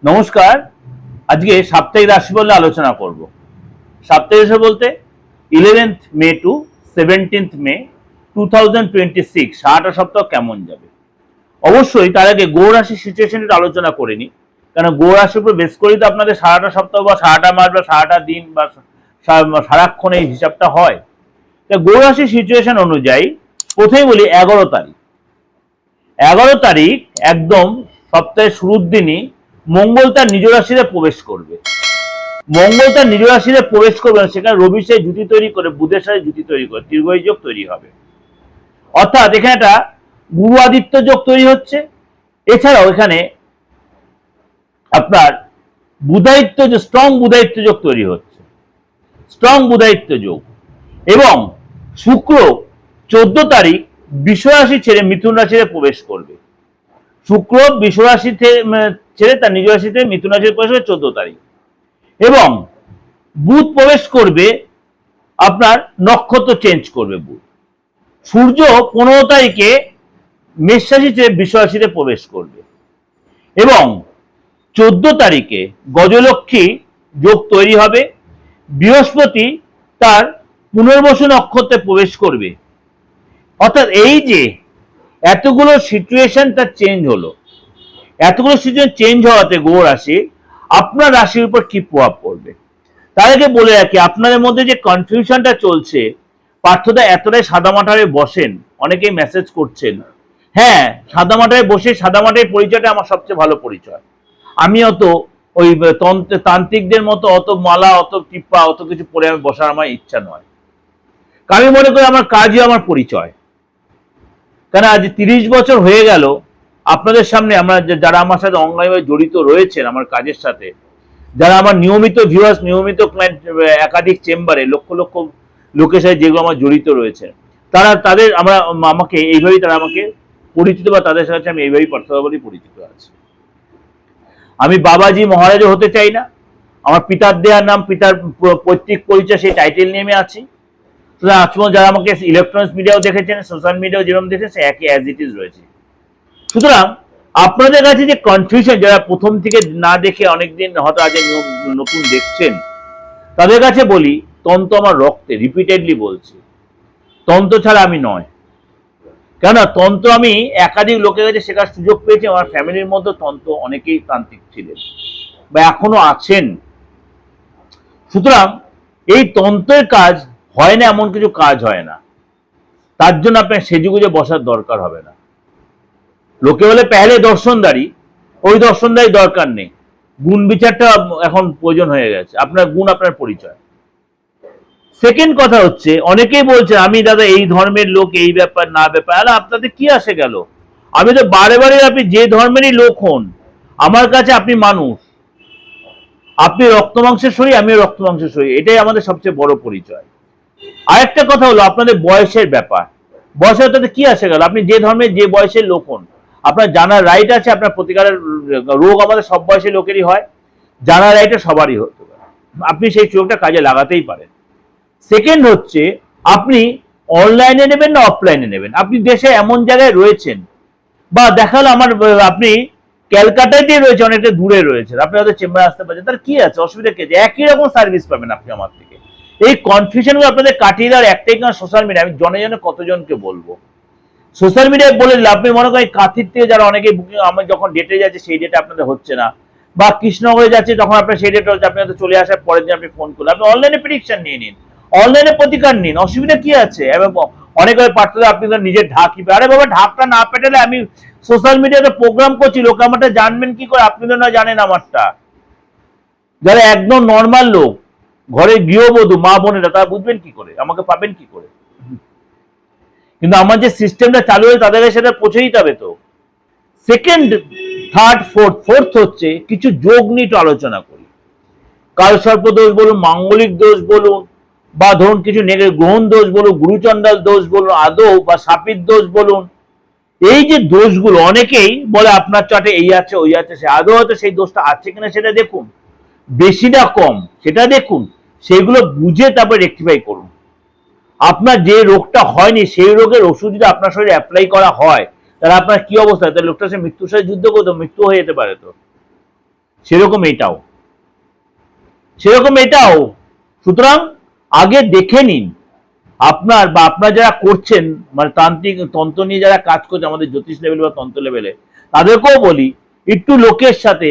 নমস্কার। আজকে সাপ্তাহিক রাশিফল আলোচনা করব। সাপ্তাহিক রাশি বলতে 11th মে টু 17th মে 2026 সারাটা সপ্তাহ কেমন যাবে। অবশ্যই তার আগে গ্রহ রাশির সিচুয়েশনটা আলোচনা করে নিই, কারণ গ্রহ রাশির উপর বেস করেই তো আপনাদের সারাটা সপ্তাহ বা সারাটা মাস বা সারাটা দিন বা সারাক্ষণ এই হিসাবটা হয়। তা গ্রহ রাশির সিচুয়েশন অনুযায়ী প্রথমেই বলি 11 তারিখ একদম সপ্তাহের শুরুর দিনই মঙ্গল তার নিজ রাশিতে প্রবেশ করবে। মঙ্গল তার নিজ রাশিতে প্রবেশ করবে, সেখানে রবির সাথে জুতি তৈরি করে বুধের সাথে জুতি তৈরি করে ত্রিগোই যোগ তৈরি হবে। অর্থাৎ এখানে একটা গুরু আদিত্য যোগ তৈরি হচ্ছে। এছাড়াও এখানে আপনার বুধায়িত্ব যোগ, স্ট্রং বুধায়িত্ব যোগ তৈরি হচ্ছে, স্ট্রং বুধায়িত্ব যোগ। এবং শুক্র 14 তারিখ বৃষ রাশি ছেড়ে মিথুন রাশিতে প্রবেশ করবে। শুক্র বৃষ রাশি ছেড়ে তার নিজ রাশিতে মিথুন রাশিতে প্রবেশ করবে 14 তারিখ। এবং বুধ প্রবেশ করবে, আপনার নক্ষত্র চেঞ্জ করবে বুধ। সূর্য 15 তারিখে মেষ রাশি ছেড়ে বৃষ রাশিতে প্রবেশ করবে। এবং 14 তারিখে গজলক্ষ্মী যোগ তৈরি হবে। বৃহস্পতি তার পুনর্বসু নক্ষত্রে প্রবেশ করবে। অর্থাৎ এই যে এতগুলো সিচুয়েশন তার চেঞ্জ হলো, এতগুলো সিচুয়েশন চেঞ্জ হওয়াতে গ্রহ রাশি আপনার রাশির উপর কি প্রভাব পড়বে তার আগে বলে রাখি, আপনাদের মধ্যে যে কনফিউশনটা চলছে, পার্থদা এতটাই সাদামাটারে বসেন, অনেকেই মেসেজ করছেন। হ্যাঁ, সাদামাটায় বসে সাদামাটায় পরিচয়টা আমার সবচেয়ে ভালো পরিচয়। আমি অত ওই তান্ত্রিকদের মতো অত মালা, অত টিপ্পা, অত কিছু পরে আমি বসার আমার ইচ্ছা নয়। কারণ আমি মনে করি আমার কাজই আমার পরিচয়। কারণ আজ 30 বছর হয়ে গেল আপনাদের সামনে, আমরা যারা আমার সাথে অঙ্গাইভাবে জড়িত রয়েছেন আমার কাজের সাথে, যারা আমার নিয়মিত ভিউয়ার্স, নিয়মিত ক্লায়েন্ট, একাধিক চেম্বারে লক্ষ লক্ষ লোকের সাথে যেগুলো আমার জড়িত রয়েছে, তাদের আমাকে এইভাবেই তারা আমাকে পরিচিত, বা তাদের সাথে আমি এইভাবেই পার্থক্য পরিচিত আছি। আমি বাবাজি মহারাজও হতে চাই না। আমার পিতার দেওয়ার নাম, পিতার পৈতৃক পরিচয়, সেই টাইটেল নিয়ে আমি আছি। সুতরাং যারা আমাকে ইলেকট্রনিক্স মিডিয়াও দেখেছেন, সোশ্যাল মিডিয়াও যেরকম দেখেছেন, সে একই অ্যাজ ইট ইজ রয়েছে। সুতরাং আপনাদের কাছে যে কনফিউশন, যারা প্রথম থেকে না দেখে অনেকদিন হয়তো আজ নতুন দেখছেন, তাদের কাছে বলি, তন্ত্র আমার রক্তে, রিপিটেডলি বলছি, তন্ত্র ছাড়া আমি নয়। কেন তন্ত্র আমি একাধিক লোকের কাছে শেখার সুযোগ পেয়েছি। আমার ফ্যামিলির মধ্যে তন্ত্র অনেকেই তান্ত্রিক ছিলেন বা এখনো আছেন। সুতরাং এই তন্ত্রের কাজ হয় না, এমন কিছু কাজ হয় না। তার জন্য আপনার সেজেগুজে বসার দরকার হবে না। লোকে বলে পেহলে দর্শনদারি, ওই দর্শনদারি দরকার নেই। গুণ বিচারটা এখন প্রয়োজন হয়ে গেছে। আপনার গুণ আপনার পরিচয়। সেকেন্ড কথা হচ্ছে, অনেকেই বলছে আমি দাদা এই ধর্মের লোক, এই ব্যাপার না ব্যাপার। আরে আপনাদের কি আসে গেল? আমি তো বারে বারে, আপনি যে ধর্মেরই লোক হন, আমার কাছে আপনি মানুষ। আপনি রক্ত মাংসের শরীর, আমিও রক্ত মাংসের শরীর, এটাই আমাদের সবচেয়ে বড় পরিচয়। আরেকটা কথা হলো আপনাদের বয়সের ব্যাপার। বয়সের তাতে কি আসে গেল? আপনি যে ধর্মের যে বয়সের লোক হন, আপনার জানার রাইট আছে। আপনার প্রতিকারের রোগ আমাদের সব বয়সের লোকেরই হয়, জানার রাইটটা সবারই হতে পারে। আপনি সেই সুযোগটা কাজে লাগাতেই পারেন। সেকেন্ড হচ্ছে, আপনি অনলাইনে নেবেন না অফলাইনে নেবেন। আপনি দেশে এমন জায়গায় রয়েছেন, বা দেখালো আপনি ক্যালকাটাতে রয়েছে, অনেকটা দূরে রয়েছে, আপনি হয়তো চেম্বারে আসতে পারছেন, তার কি আছে, অসুবিধা কি আছে? একই রকম সার্ভিস পাবেন আপনি আমার থেকে। এই কনফিউশনগুলো আপনাদের কাটিয়ে দেওয়ার একটাই কারণ সোশ্যাল মিডিয়া। আমি জনে জনে কতজনকে বলবো, সোশ্যাল মিডিয়ায় বলে আপনি মনে করেন কাঁথির থেকে যারা অনেকে বুকিং, আমার যখন ডেটে যাচ্ছে সেই ডেটে আপনাদের হচ্ছে না, বা কৃষ্ণনগরে যাচ্ছে তখন আপনার সেই ডেটে হচ্ছে, আপনি হয়তো চলে আসার পরের দিন আপনি ফোন করলেন। আপনি অনলাইনে প্রেডিকশন নিয়ে নিন, অনলাইনে প্রতিকার নিন, অসুবিধা কি আছে? এবং অনেকে পারতো আপনি তো নিজের ঢাকি, আরে বাবা ঢাকটা না পেটালে আমি সোশ্যাল মিডিয়াতে প্রোগ্রাম করছি, লোক আমারটা জানবেন কি করে? আপনি তো না জানেন আমারটা। যারা একদম নর্মাল লোক, ঘরের গৃহবধূ মা বোনেরা, তারা বুঝবেন কি করে, আমাকে পাবেন কি করে? কিন্তু আমার যে সিস্টেমটা চালু হয়ে তাদের সেটা পৌঁছে দিতে হবে। তো সেকেন্ড, থার্ড, ফোর্থ হচ্ছে কিছু যোগ নিয়ে একটু আলোচনা করি। কালসর্প দোষ বলুন, মাঙ্গলিক দোষ বলুন, বা ধরুন কিছু গ্রহণ দোষ বলুন, গুরুচণ্ডাল দোষ বলুন, আদৌ বা সাপির দোষ বলুন। এই যে দোষগুলো, অনেকেই বলে আপনার চার্টে এই আছে ওই আছে, সে আদৌ হয়তো সেই দোষটা আছে কিনা সেটা দেখুন, বেশি না কম সেটা দেখুন, সেগুলো বুঝে তারপর রেকটিফাই করুন। আপনার যে রোগটা হয়নি সেই রোগের ওষুধ যদি আপনার শরীরে অ্যাপ্লাই করা হয়, তাহলে আপনার কি অবস্থা? তাহলে লোকটা সে মৃত্যুর সাথে যুদ্ধ করতো, মৃত্যু হয়ে যেতে পারে। তো সেরকম এটাও। সুতরাং আগে দেখে নিন আপনার বা আপনার যারা করছেন, মানে তান্ত্রিক তন্ত্র নিয়ে যারা কাজ করছে আমাদের জ্যোতিষ লেভেল বা তন্ত্র লেভেলে, তাদেরকেও বলি একটু লোকের সাথে,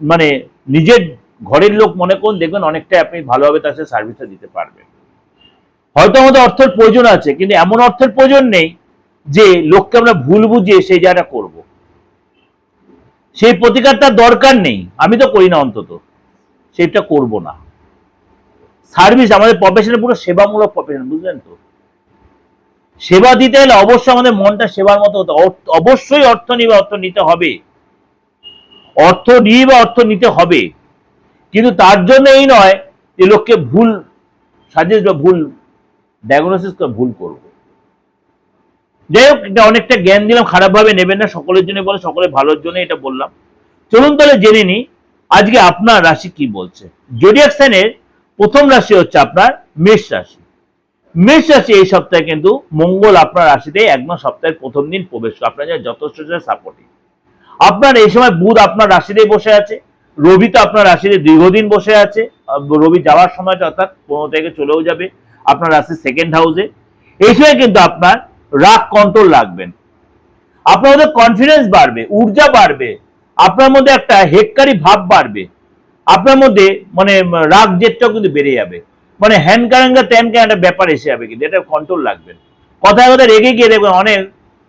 মানে নিজের ঘরের লোক মনে করুন, দেখবেন অনেকটাই আপনি ভালোভাবে তার সাথে সার্ভিসটা দিতে পারবেন। হয়তো আমাদের অর্থের প্রয়োজন আছে, কিন্তু এমন অর্থের প্রয়োজন নেই যে লোককে আমরা ভুল বুঝিয়ে সেই জায়গাটা করব। সেই প্রতিকারটা দরকার নেই, আমি তো করি না, অন্তত সেটা করব না। সার্ভিস আমাদের প্রফেশনে পুরো সেবামূলক প্রফেশন, বুঝলেন তো? সেবা দিতে হলে অবশ্যই আমাদের মনটা সেবার মতো হতে, অবশ্যই অর্থ নিবে, অর্থ নিতে হবে, কিন্তু তার জন্য এই নয় যে লোককে ভুল সাজেস্ট বা ভুল ডায়াগনোসিস করে ভুল করবো। যাই হোক, এটা অনেকটা জ্ঞান দিলাম, খারাপভাবে নেবেন না, সকলের জন্য বলে, সকলের ভালোর জন্য এটা বললাম। চলুন তাহলে জেনে নিই আজকে আপনার রাশি কি বলছে। জোডিয়াক সাইনের প্রথম রাশি হচ্ছে আপনার মেষ রাশি। মেষ রাশি এই সপ্তাহে কিন্তু মঙ্গল আপনার রাশিতে একদম সপ্তাহের প্রথম দিন প্রবেশ করে, আপনার যথেষ্ট সাপোর্টিভ। আপনার এই সময় বুধ আপনার রাশিতেই বসে আছে, রবি তো আপনার রাশিতে দীর্ঘদিন বসে আছে, রবি যাওয়ার সময়টা অর্থাৎ 15 তারিখে চলেও যাবে আপনার রাশির সেকেন্ড হাউসে। এই সময় কিন্তু আপনার রাগ কন্ট্রোল রাখবেন, আপনার মধ্যে কনফিডেন্স বাড়বে, ঊর্জা বাড়বে, আপনার মধ্যে একটা হেক্কারি ভাব বাড়বে, আপনার মধ্যে মানে রাগ জেদটাও কিন্তু বেড়ে যাবে, মানে হ্যান কারাঙ্গা ত্যান একটা ব্যাপার এসে যাবে, কিন্তু এটা কন্ট্রোল রাখবেন। কথায় কথায় রেগে গিয়ে দেখবেন অনেক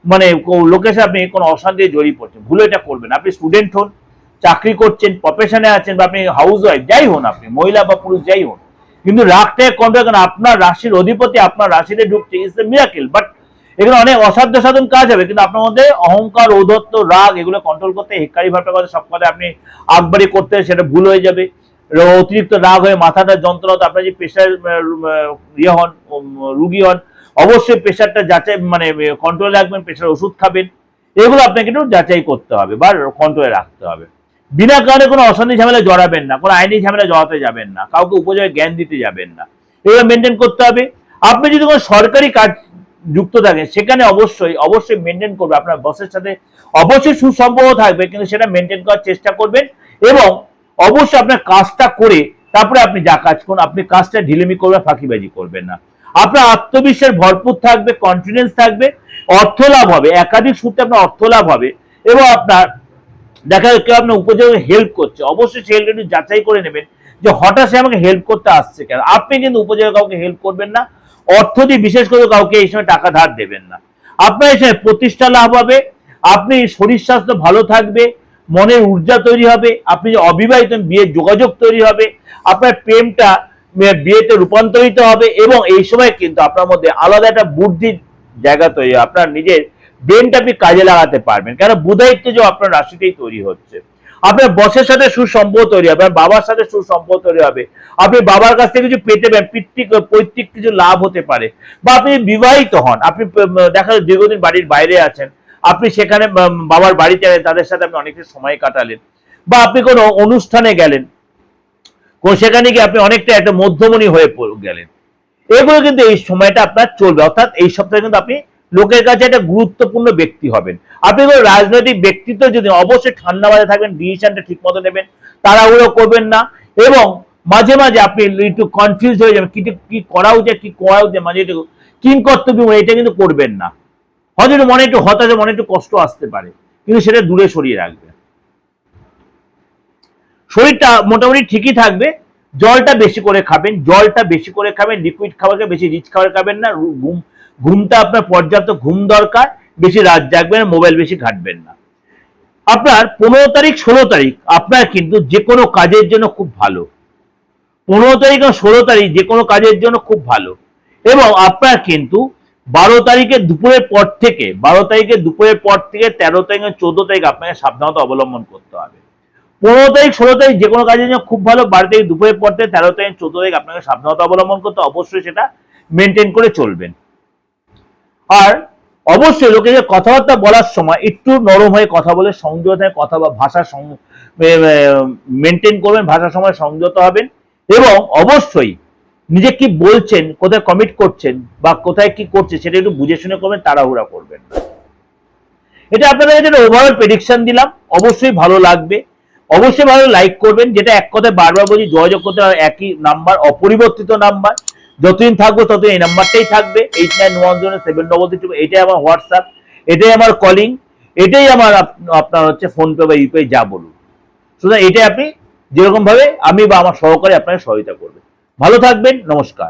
মানে লোকের সাথে আপনি কোনো অশান্তি জড়িয়ে পড়ছেন, ভুলে এটা করবেন। আপনি স্টুডেন্ট হন, চাকরি করছেন, প্রফেশনে আছেন, বা আপনি হাউস ওয়াইফ যাই হন, আপনি মহিলা বা পুরুষ যাই হন, কিন্তু রাগটাকে কন্ট্রোল করেন। আপনার রাশির অধিপতি আপনার রাশিতে ঢুকছে, ইটস এ মিরাকেল। বাট এখানে অনেক অসাধ্য সাধন কাজ হবে, কিন্তু আপনার মধ্যে অহংকার, ঔদ্ধত্য, রাগ এগুলো কন্ট্রোল করতে, হেক্কারি ভাবটা করতে, সব কথা আপনি আকবারি করতে, সেটা ভুল হয়ে যাবে। অতিরিক্ত রাগ হয়ে মাথাটা যন্ত্রণা, আপনার যে প্রেশার ইয়ে হন, রুগী হন, অবশ্যই প্রেশারটা যাচাই মানে কন্ট্রোলে রাখবেন, প্রেশার ওষুধ খাবেন, এগুলো আপনাকে একটু যাচাই করতে হবে বা কন্ট্রোলে রাখতে হবে। বিনা কারণে কোনো অশান্তি ঝামেলা জড়াবেন না, কোনো আইনি ঝামেলা জড়াতে যাবেন না, কাউকে উপযোগে জ্ঞান দিতে যাবেন না, এগুলো মেনটেন করতে হবে। আপনি যদি কোনো সরকারি কাজ যুক্ত থাকেন, সেখানে অবশ্যই মেনটেন করবে, আপনার বসের সাথে অবশ্যই সুসম্পর্ক থাকবে, কিন্তু সেটা মেনটেন করার চেষ্টা করবেন। এবং অবশ্যই আপনার কাজটা করে তারপরে আপনি যা কাজ করুন, আপনি কাজটা ঢিলেমি করবেন, ফাঁকিবাজি করবেন না। আপনার আত্মবিশ্বাস ভরপুর থাকবে, কনফিডেন্স থাকবে, অর্থ লাভ হবে, একাধিক সূত্রে আপনার অর্থ লাভ হবে। এবং আপনার দেখা যায় কেউ আপনার উপযোগে হেল্প করছে, অবশ্যই সেই হেল্প একটু যাচাই করে নেবেন যে হঠাৎ সে আমাকে হেল্প করতে আসছে কেন। আপনি কিন্তু উপযোগে কাউকে হেল্প করবেন না, অর্থ দিয়ে বিশেষ করে কাউকে এই সময় টাকা ধার দেবেন না। আপনার এই সময় প্রতিষ্ঠা লাভ হবে, আপনি শরীর স্বাস্থ্য ভালো থাকবে, মনের ঊর্জা তৈরি হবে, আপনি যে অবিবাহিত বিয়ের যোগাযোগ তৈরি হবে, আপনার প্রেমটা বিয়েতে রূপান্তরিত হবে। এবং এই সময় কিন্তু আপনার মধ্যে আলাদা একটা বুদ্ধির জায়গা তৈরি হবে, আপনার নিজের ব্রেনটা আপনি কাজে লাগাতে পারবেন, কেন বুধায়িত্ব যে আপনার রাশিতেই তৈরি হচ্ছে। আপনার বসের সাথে সুসম্পর্ক তৈরি হবে, আপনার বাবার সাথে সুসম্পর্ক তৈরি হবে, আপনি বাবার কাছ থেকে কিছু পেতে পারেন, পৈতৃক কিছু লাভ হতে পারে। বা আপনি বিবাহিত হন, আপনি দেখা যায় দীর্ঘদিন বাড়ির বাইরে আছেন, আপনি সেখানে বাবার বাড়িতে তাদের সাথে আপনি অনেকটা সময় কাটালেন, বা আপনি কোনো অনুষ্ঠানে গেলেন, সেখানে গিয়ে আপনি অনেকটা একটা মধ্যমণি হয়ে গেলেন। এগুলো কিন্তু এই সময়টা আপনার চলবে, অর্থাৎ এই সপ্তাহে কিন্তু আপনি লোকের কাছে একটা গুরুত্বপূর্ণ ব্যক্তি হবেন। আপনি কোনো রাজনৈতিক ব্যক্তিত্ব যদি, অবশ্যই ঠান্ডা মাথায় থাকবেন, ডিসিশনটা ঠিক মতো নেবেন, তাড়াহুড়ো করবেন না। এবং মাঝে মাঝে আপনি একটু কনফিউজ হয়ে যাবেন, কি করা উচিত, মাঝে একটু কিংকর্তব্য, এটা কিন্তু করবেন না। হয়তো মনে একটু হতাশা, মনে একটু কষ্ট আসতে পারে, কিন্তু সেটা দূরে সরিয়ে রাখবে। শরীরটা মোটামুটি ঠিকই থাকবে, জলটা বেশি করে খাবেন, লিকুইড খাবারকে বেশি রিচ খাবার খাবেন না। ঘুমটা আপনার পর্যাপ্ত ঘুম দরকার, বেশি রাত জাগবেন, মোবাইল বেশি ঘাটবেন না। আপনার 15 তারিখ 16 তারিখ আপনার কিন্তু যে কোনো কাজের জন্য খুব ভালো, 15 তারিখ আর 16 তারিখ যে কোনো কাজের জন্য খুব ভালো। এবং আপনার কিন্তু 12 তারিখের দুপুরের পর থেকে 13 তারিখ 14 তারিখ আপনাকে সাবধানতা অবলম্বন করতে হবে। 15 তারিখ 16 তারিখ যে কোনো কাজের জন্য খুব ভালো, 12 তারিখ দুপুরের পর থেকে 13 তারিখ 14 তারিখ আপনাকে সাবধানতা অবলম্বন করতে, অবশ্যই সেটা মেনটেন করে চলবেন। আর অবশ্যই লোকে যে কথাবার্তা বলার সময় একটু নরম হয়ে কথা বলে, সংযত হয়ে কথা বা ভাষা মেনটেন করবেন, ভাষার সময় সংযত হবেন। এবং অবশ্যই নিজে কি বলছেন, কোথায় কমিট করছেন বা কোথায় কি করছে, সেটা একটু বুঝে শুনে করবেন, তাড়াহুড়া করবেন না। এটা আপনাদের একটা ওভারঅল প্রেডিকশন দিলাম, অবশ্যই ভালো লাগবে, অবশ্যই ভালো লাইক করবেন। যেটা এক কথায় বারবার বলছি, যোগাযোগ করতে হবে একই নাম্বার, অপরিবর্তিত নাম্বার। যতদিন থাকবো ততদিন এই নাম্বারটাই থাকবে, 89107333, এটাই আমার হোয়াটসঅ্যাপ, এটাই আমার কলিং, এটাই আমার আপনার হচ্ছে ফোনপে বা ইউপিআই যা বলুন। সুতরাং এটাই আপনি যেরকম ভাবে আমি বা আমার সহকারী আপনাকে সহায়তা করবে। ভালো থাকবেন, নমস্কার।